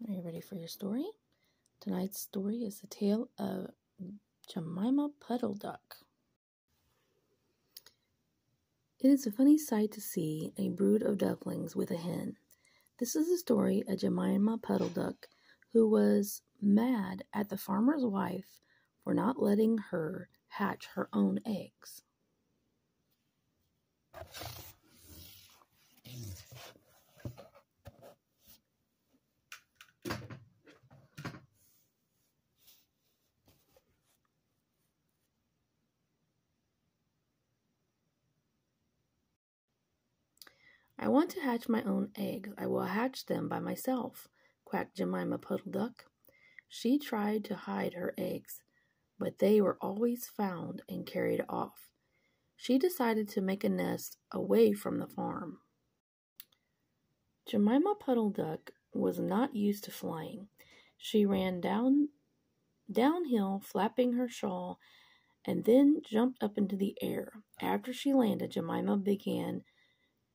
Are you ready for your story? Tonight's story is the tale of Jemima Puddle-Duck. It is a funny sight to see a brood of ducklings with a hen. This is the story of Jemima Puddle-Duck, who was mad at the farmer's wife for not letting her hatch her own eggs. "I want to hatch my own eggs. I will hatch them by myself," quacked Jemima Puddle-Duck. She tried to hide her eggs, but they were always found and carried off. She decided to make a nest away from the farm. Jemima Puddle-Duck was not used to flying. She ran downhill, flapping her shawl, and then jumped up into the air. After she landed, Jemima began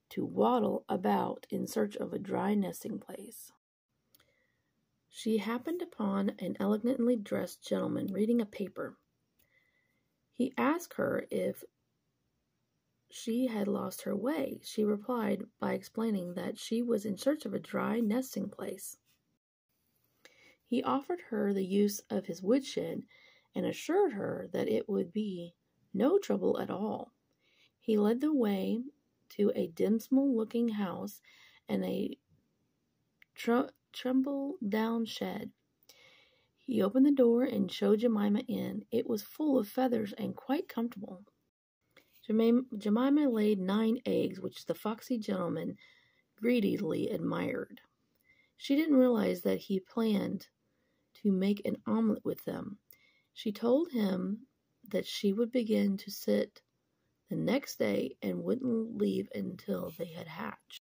to waddle about in search of a dry nesting place. She happened upon an elegantly dressed gentleman reading a paper. He asked her if she had lost her way. She replied by explaining that she was in search of a dry nesting place. He offered her the use of his woodshed and assured her that it would be no trouble at all. He led the way to a dismal-looking house and a tumble-down shed. He opened the door and showed Jemima in. It was full of feathers and quite comfortable. Jemima laid 9 eggs, which the foxy gentleman greedily admired. She didn't realize that he planned to make an omelet with them. She told him that she would begin to sit the next day and wouldn't leave until they had hatched.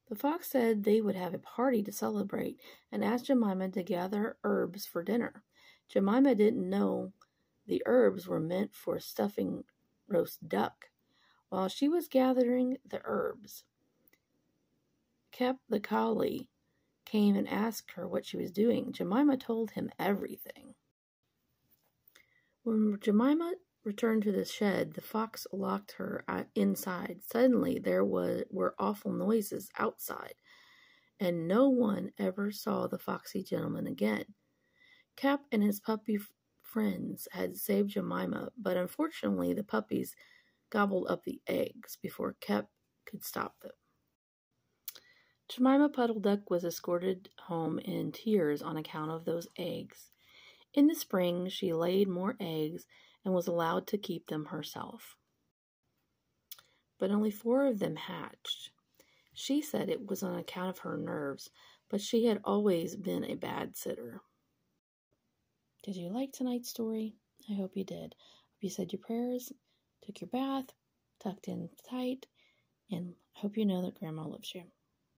The fox said they would have a party to celebrate and asked Jemima to gather herbs for dinner. Jemima didn't know the herbs were meant for stuffing roast duck. While she was gathering the herbs, Kep the collie came and asked her what she was doing. Jemima told him everything. When Jemima returned to the shed, the fox locked her inside. Suddenly there were awful noises outside, and no one ever saw the foxy gentleman again. Cap and his puppy friends had saved Jemima, but unfortunately the puppies gobbled up the eggs before Cap could stop them. Jemima Puddle-Duck was escorted home in tears on account of those eggs. In the spring, she laid more eggs and was allowed to keep them herself. But only 4 of them hatched. She said it was on account of her nerves, but she had always been a bad sitter. Did you like tonight's story? I hope you did. Hope you said your prayers, took your bath, tucked in tight, and I hope you know that Grandma loves you.